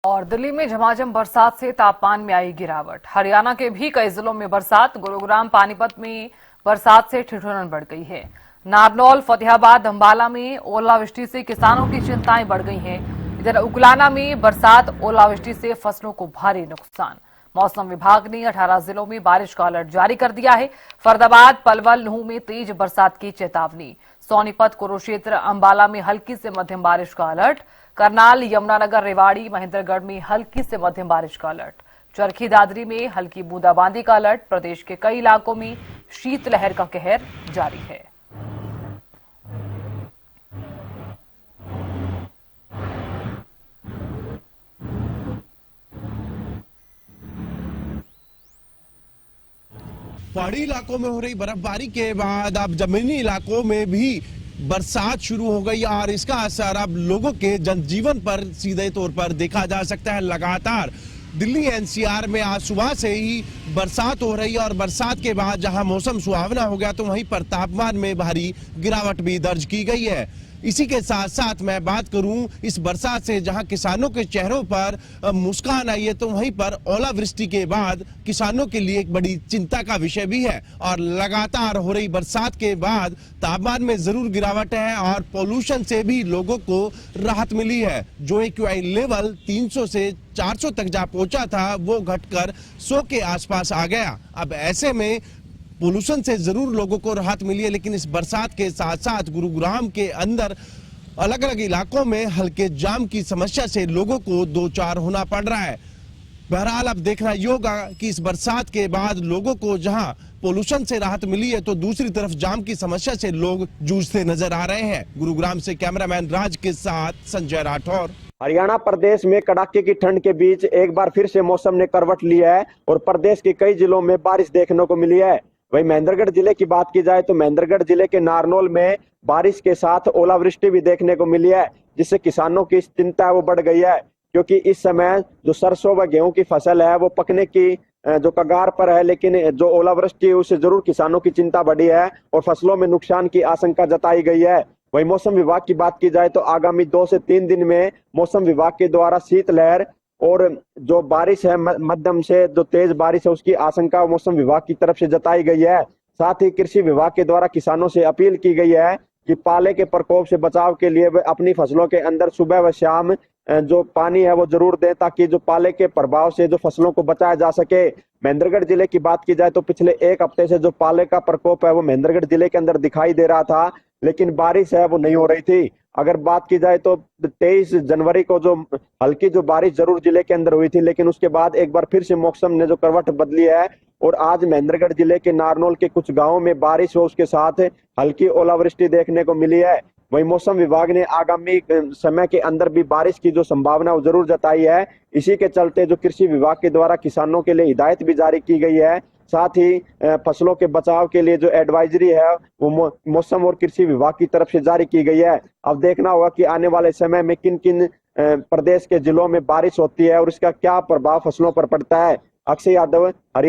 और दिल्ली में झमाझम बरसात से तापमान में आई गिरावट। हरियाणा के भी कई जिलों में बरसात। गुरुग्राम पानीपत में बरसात से ठिठुरन बढ़ गई है। नारनौल, फतेहाबाद, अंबाला में ओलावृष्टि से किसानों की चिंताएं बढ़ गई हैं। इधर उगलाना में बरसात, ओलावृष्टि से फसलों को भारी नुकसान। मौसम विभाग ने 18 जिलों में बारिश का अलर्ट जारी कर दिया है। फरीदाबाद, पलवल, नूंह में तेज बरसात की चेतावनी। सोनीपत, कुरुक्षेत्र, अंबाला में हल्की से मध्यम बारिश का अलर्ट। करनाल, यमुनानगर, रेवाड़ी, महेंद्रगढ़ में हल्की से मध्यम बारिश का अलर्ट। चरखी दादरी में हल्की बूंदाबांदी का अलर्ट। प्रदेश के कई इलाकों में शीतलहर का कहर जारी है। पहाड़ी इलाकों में हो रही बर्फबारी के बाद अब जमीनी इलाकों में भी बरसात शुरू हो गई और इसका असर अब लोगों के जनजीवन पर सीधे तौर पर देखा जा सकता है। लगातार दिल्ली एनसीआर में आज सुबह से ही बरसात हो रही है और बरसात के बाद जहां मौसम सुहावना हो गया तो वहीं पर तापमान में भारी गिरावट भी दर्ज की गई है। इसी के साथ साथ मैं बात करूं इस बरसात से जहां किसानों के चेहरों पर मुस्कान आई है तो वहीं पर ओलावृष्टि के बाद किसानों के लिए एक बड़ी चिंता का विषय भी है। और लगातार हो रही बरसात के बाद तापमान में जरूर गिरावट है और पोल्यूशन से भी लोगों को राहत मिली है। जो AQI लेवल 300 से 400 तक जा पहुंचा था वो घटकर 100 के आसपास आ गया। अब ऐसे में पोल्यूशन से जरूर लोगों को राहत मिली है, लेकिन इस बरसात के साथ साथ गुरुग्राम के अंदर अलग अलग इलाकों में हल्के जाम की समस्या से लोगों को दो चार होना पड़ रहा है। बहरहाल अब देखना ये होगा कि इस बरसात के बाद लोगों को जहां पोल्यूशन से राहत मिली है तो दूसरी तरफ जाम की समस्या से लोग जूझते नजर आ रहे हैं। गुरुग्राम से कैमरामैन राज के साथ संजय राठौर। हरियाणा प्रदेश में कड़ाके की ठंड के बीच एक बार फिर से मौसम ने करवट लिया है और प्रदेश के कई जिलों में बारिश देखने को मिली है। वहीं महेंद्रगढ़ जिले की बात की जाए तो महेंद्रगढ़ जिले के नारनौल में बारिश के साथ ओलावृष्टि भी देखने को मिली है, जिससे किसानों की चिंता है वो बढ़ गई है, क्योंकि इस समय जो सरसों व गेहूं की फसल है वो पकने की जो कगार पर है, लेकिन जो ओलावृष्टि है उससे जरूर किसानों की चिंता बढ़ी है और फसलों में नुकसान की आशंका जताई गई है। वहीं मौसम विभाग की बात की जाए तो आगामी 2 से 3 दिन में मौसम विभाग के द्वारा शीतलहर और जो बारिश है मध्यम से जो तेज बारिश है उसकी आशंका मौसम विभाग की तरफ से जताई गई है। साथ ही कृषि विभाग के द्वारा किसानों से अपील की गई है कि पाले के प्रकोप से बचाव के लिए वे अपनी फसलों के अंदर सुबह व शाम जो पानी है वो जरूर दें, ताकि जो पाले के प्रभाव से जो फसलों को बचाया जा सके। महेंद्रगढ़ जिले की बात की जाए तो पिछले एक हफ्ते से जो पाले का प्रकोप है वो महेंद्रगढ़ जिले के अंदर दिखाई दे रहा था, लेकिन बारिश है वो नहीं हो रही थी। अगर बात की जाए तो 23 जनवरी को जो हल्की जो बारिश जरूर जिले के अंदर हुई थी, लेकिन उसके बाद एक बार फिर से मौसम ने जो करवट बदली है और आज महेंद्रगढ़ जिले के नारनौल के कुछ गांवों में बारिश हो उसके साथ हल्की ओलावृष्टि देखने को मिली है। वहीं मौसम विभाग ने आगामी समय के अंदर भी बारिश की जो संभावना वो जरूर जताई है। इसी के चलते जो कृषि विभाग के द्वारा किसानों के लिए हिदायत भी जारी की गई है। साथ ही फसलों के बचाव के लिए जो एडवाइजरी है वो मौसम और कृषि विभाग की तरफ से जारी की गई है। अब देखना होगा कि आने वाले समय में किन किन प्रदेश के जिलों में बारिश होती है और इसका क्या प्रभाव फसलों पर पड़ता है। अक्षय यादव, हरियाणा।